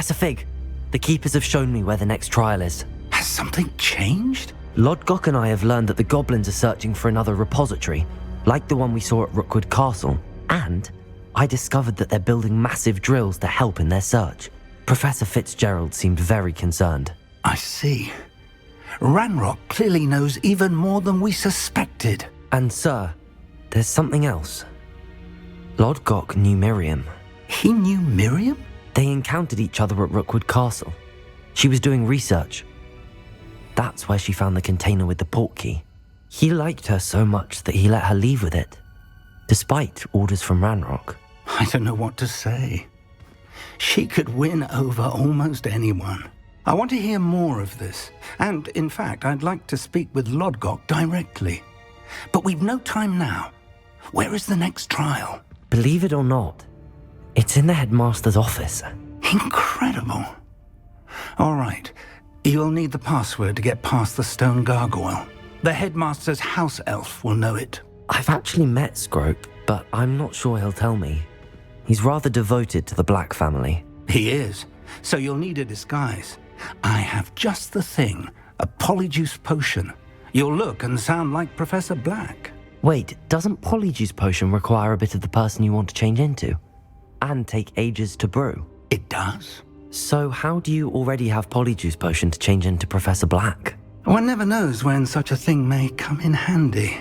Professor Fig, the Keepers have shown me where the next trial is. Has something changed? Lodgok and I have learned that the goblins are searching for another repository, like the one we saw at Rookwood Castle, and I discovered that they're building massive drills to help in their search. Professor Fitzgerald seemed very concerned. I see. Ranrock clearly knows even more than we suspected. And sir, there's something else. Lodgok knew Miriam. He knew Miriam? They encountered each other at Rookwood Castle. She was doing research. That's where she found the container with the portkey. He liked her so much that he let her leave with it, despite orders from Ranrock. I don't know what to say. She could win over almost anyone. I want to hear more of this, and in fact, I'd like to speak with Lodgok directly. But we've no time now. Where is the next trial? Believe it or not, it's in the headmaster's office. Incredible. All right, you'll need the password to get past the stone gargoyle. The headmaster's house elf will know it. I've actually met Scrope, but I'm not sure he'll tell me. He's rather devoted to the Black family. He is, so you'll need a disguise. I have just the thing, a Polyjuice potion. You'll look and sound like Professor Black. Wait, doesn't Polyjuice potion require a bit of the person you want to change into? And take ages to brew? It does. So how do you already have Polyjuice potion to change into Professor Black? One never knows when such a thing may come in handy.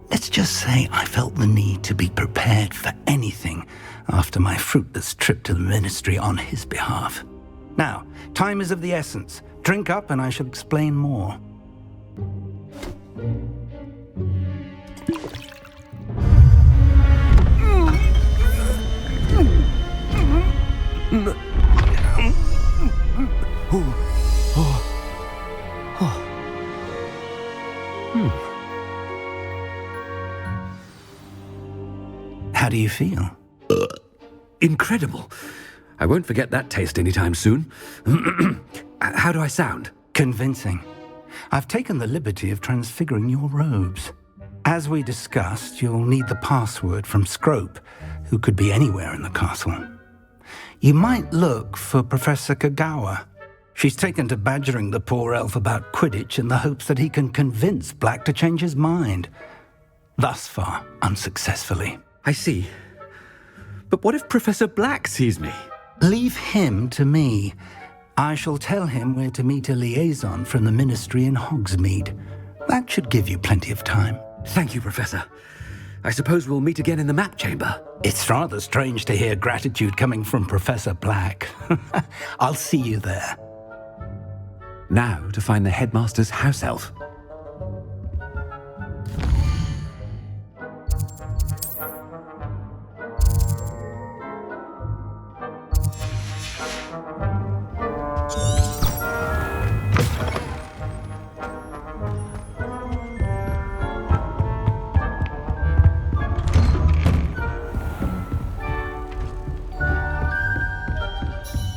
Let's just say I felt the need to be prepared for anything after my fruitless trip to the ministry on his behalf. Now, time is of the essence. Drink up and I shall explain more. How do you feel? Incredible. I won't forget that taste anytime soon. How do I sound? Convincing. I've taken the liberty of transfiguring your robes. As we discussed, you'll need the password from Scrope, who could be anywhere in the castle. You might look for Professor Kagawa. She's taken to badgering the poor elf about Quidditch in the hopes that he can convince Black to change his mind. Thus far, unsuccessfully. I see. But what if Professor Black sees me? Leave him to me. I shall tell him where to meet a liaison from the ministry in Hogsmeade. That should give you plenty of time. Thank you, Professor. I suppose we'll meet again in the map chamber. It's rather strange to hear gratitude coming from Professor Black. I'll see you there. Now to find the headmaster's house elf.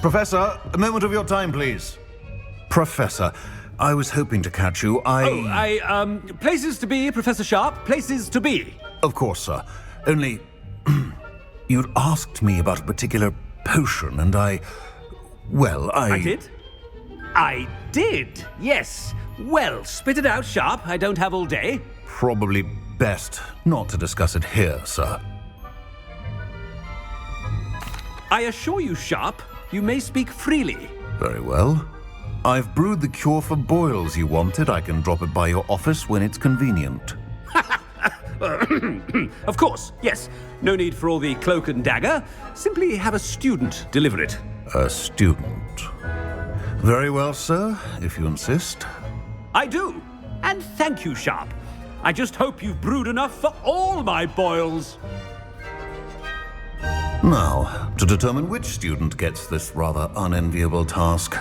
Professor, a moment of your time, please. Professor, I was hoping to catch you. Places to be, Professor Sharp. Places to be. Of course, sir. Only, you'd asked me about a particular potion, and I did? I did, yes. Well, spit it out, Sharp. I don't have all day. Probably best not to discuss it here, sir. I assure you, Sharp, you may speak freely. Very well. I've brewed the cure for boils you wanted. I can drop it by your office when it's convenient. Of course, yes. No need for all the cloak and dagger. Simply have a student deliver it. A student. Very well, sir, if you insist. I do. And thank you, Sharp. I just hope you've brewed enough for all my boils. Now, to determine which student gets this rather unenviable task.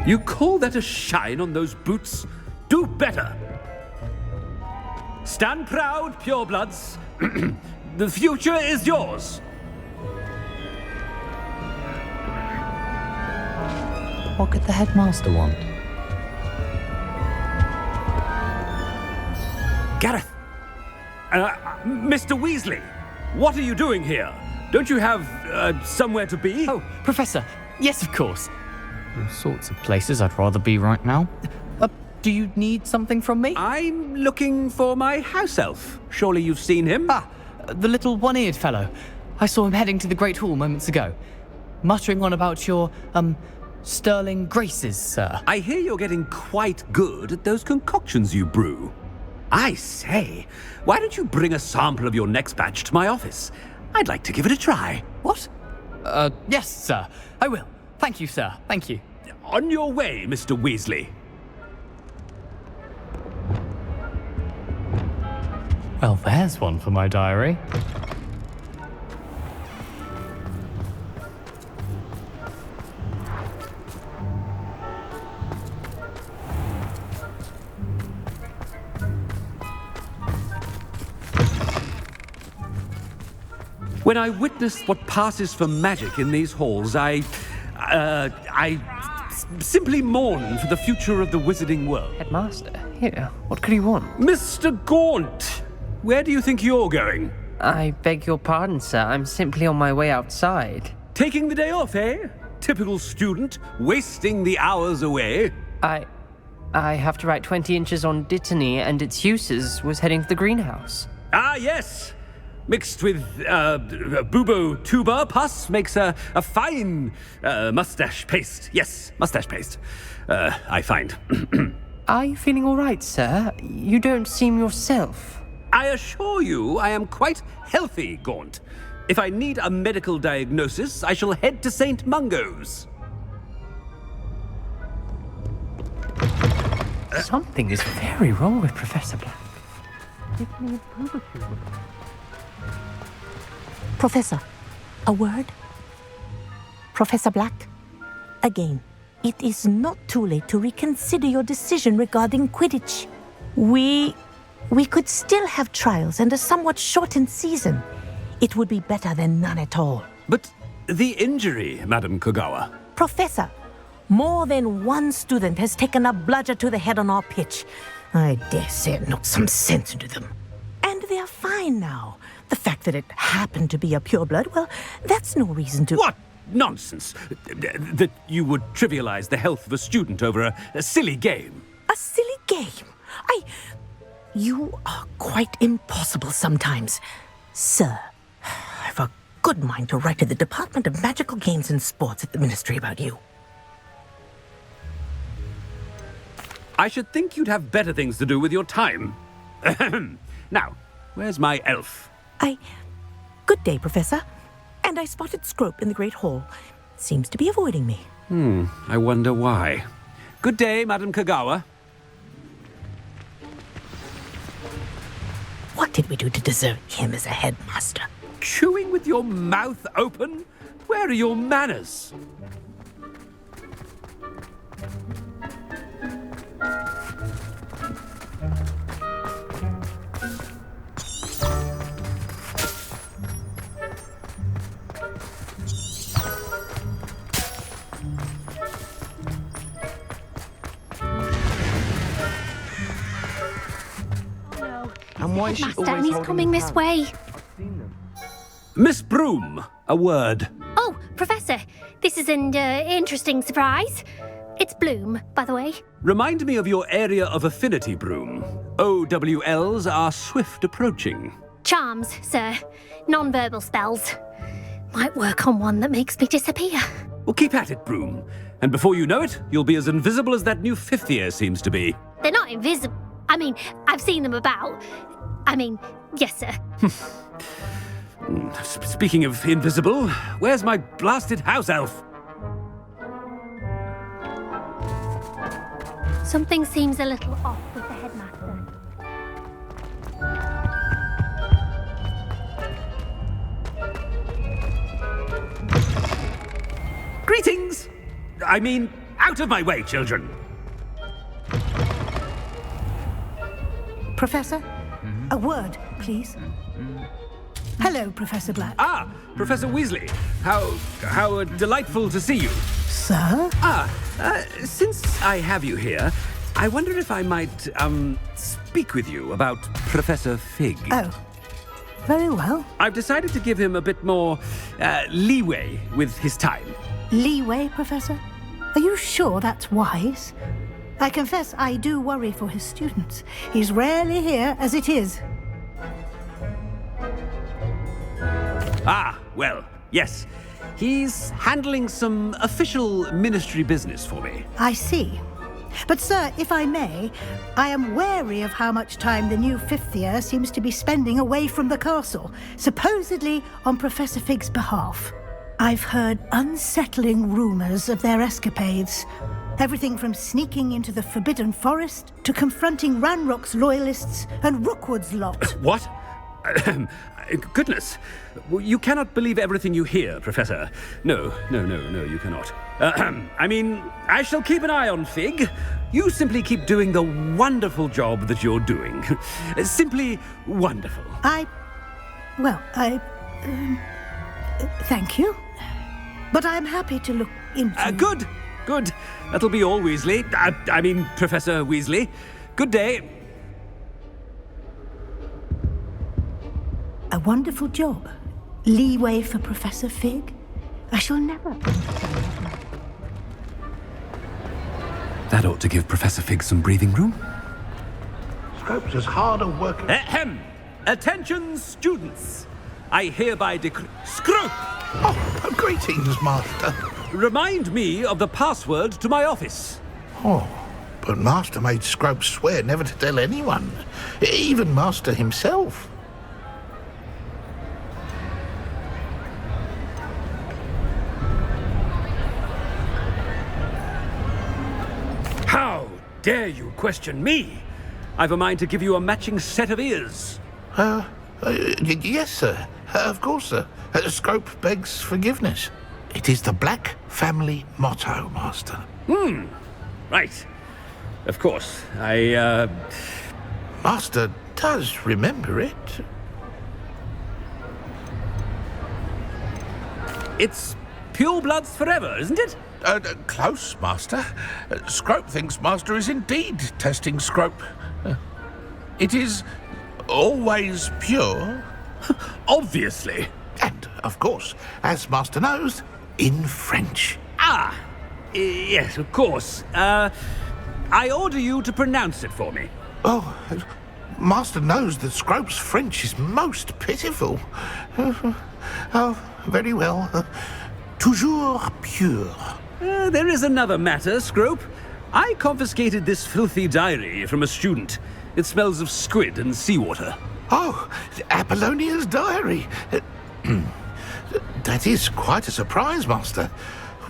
You call that a shine on those boots? Do better. Stand proud, purebloods. The future is yours. What could the headmaster want? Gareth, Mr. Weasley, what are you doing here? Don't you have, somewhere to be? Oh, Professor. Yes, of course. All sorts of places I'd rather be right now. Do you need something from me? I'm looking for my house elf. Surely you've seen him? Ah, the little one-eared fellow. I saw him heading to the Great Hall moments ago, muttering on about your, sterling graces, sir. I hear you're getting quite good at those concoctions you brew. I say, why don't you bring a sample of your next batch to my office? I'd like to give it a try. What? Yes, sir. I will. Thank you, sir. Thank you. On your way, Mr. Weasley. Well, there's one for my diary. When I witness what passes for magic in these halls, I simply mourn for the future of the wizarding world. Headmaster, here, what could he want? Mr. Gaunt, where do you think you're going? I beg your pardon, sir. I'm simply on my way outside. Taking the day off, eh? Typical student, wasting the hours away. I have to write 20 inches on Dittany and its uses. Was heading to the greenhouse. Ah, yes. Mixed with bubo tuba pus makes a fine mustache paste. Yes, mustache paste. I find. Are you feeling all right, sir? You don't seem yourself. I assure you I am quite healthy, Gaunt. If I need a medical diagnosis, I shall head to St. Mungo's. Something is very wrong with Professor Black. Professor, a word? Professor Black, again, it is not too late to reconsider your decision regarding Quidditch. We could still have trials and a somewhat shortened season. It would be better than none at all. But the injury, Madam Kogawa. Professor, more than one student has taken a bludger to the head on our pitch. I dare say it knocked some sense into them. And they are fine now. The fact that it happened to be a pureblood, well, that's no reason to... What nonsense! That you would trivialize the health of a student over a silly game. A silly game? You are quite impossible sometimes. Sir, I've a good mind to write to the Department of Magical Games and Sports at the Ministry about you. I should think you'd have better things to do with your time. Now, where's my elf? Good day, Professor. And I spotted Scrope in the Great Hall. Seems to be avoiding me. I wonder why. Good day, Madam Kogawa. What did we do to deserve him as a headmaster? Chewing with your mouth open? Where are your manners? And why is she always he's coming this way. Miss Broom, a word. Oh, Professor, this is an interesting surprise. It's Bloom, by the way. Remind me of your area of affinity, Broom. OWLs are swift approaching. Charms, sir. Non-verbal spells. Might work on one that makes me disappear. Well, keep at it, Broom. And before you know it, you'll be as invisible as that new fifth year seems to be. They're not invisible. I mean, I've seen them about. Yes, sir. Speaking of invisible, where's my blasted house elf? Something seems a little off with the headmaster. Greetings! I mean, out of my way, children. Professor, a word, please. Hello, Professor Black. Ah, Professor Weasley. How delightful to see you. Sir? Since I have you here, I wonder if I might, speak with you about Professor Fig. Oh, very well. I've decided to give him a bit more, leeway with his time. Leeway, Professor? Are you sure that's wise? I confess I do worry for his students. He's rarely here as it is. Ah, well, yes. He's handling some official ministry business for me. I see. But, sir, if I may, I am wary of how much time the new fifth year seems to be spending away from the castle, supposedly on Professor Fig's behalf. I've heard unsettling rumors of their escapades. Everything from sneaking into the Forbidden Forest to confronting Ranrock's loyalists and Rookwood's lot. What? Goodness. You cannot believe everything you hear, Professor. No, you cannot. I mean, I shall keep an eye on Fig. You simply keep doing the wonderful job that you're doing. Simply wonderful. Thank you. But I'm happy to look into... Good. That'll be all, Weasley. I mean, Professor Weasley. Good day. A wonderful job. Leeway for Professor Fig. I shall never... That ought to give Professor Fig some breathing room. Scrope's as hard a worker... Ahem! Attention, students! I hereby decree... Scrope! Oh, greetings, Master. Remind me of the password to my office. Oh, but Master made Scrope swear never to tell anyone, even Master himself. How dare you question me? I've a mind to give you a matching set of ears. Yes, sir. Of course, sir. Scrope begs forgiveness. It is the Black family motto, Master. Right. Of course. Master does remember it. It's pure bloods forever, isn't it? Close, Master. Scrope thinks Master is indeed testing Scrope. It is always pure. Obviously. And, of course, as Master knows, in French. Yes, of course. I order you to pronounce it for me. Oh, Master knows that Scrope's French is most pitiful. Oh, very well. Toujours pure. There is another matter, Scrope. I confiscated this filthy diary from a student. It smells of squid and seawater. Oh, Apollonia's diary. That is quite a surprise, Master.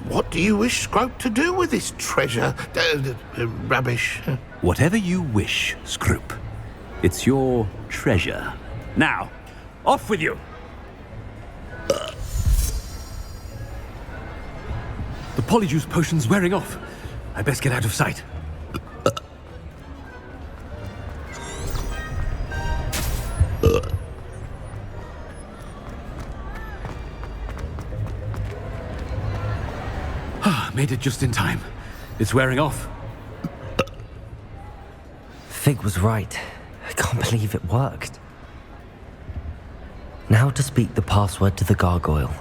What do you wish Scrope to do with this treasure? Rubbish. Whatever you wish, Scrope. It's your treasure. Now, off with you. The Polyjuice potion's wearing off. I best get out of sight. Made it just in time. It's wearing off. Fig was right. I can't believe it worked. Now to speak the password to the gargoyle.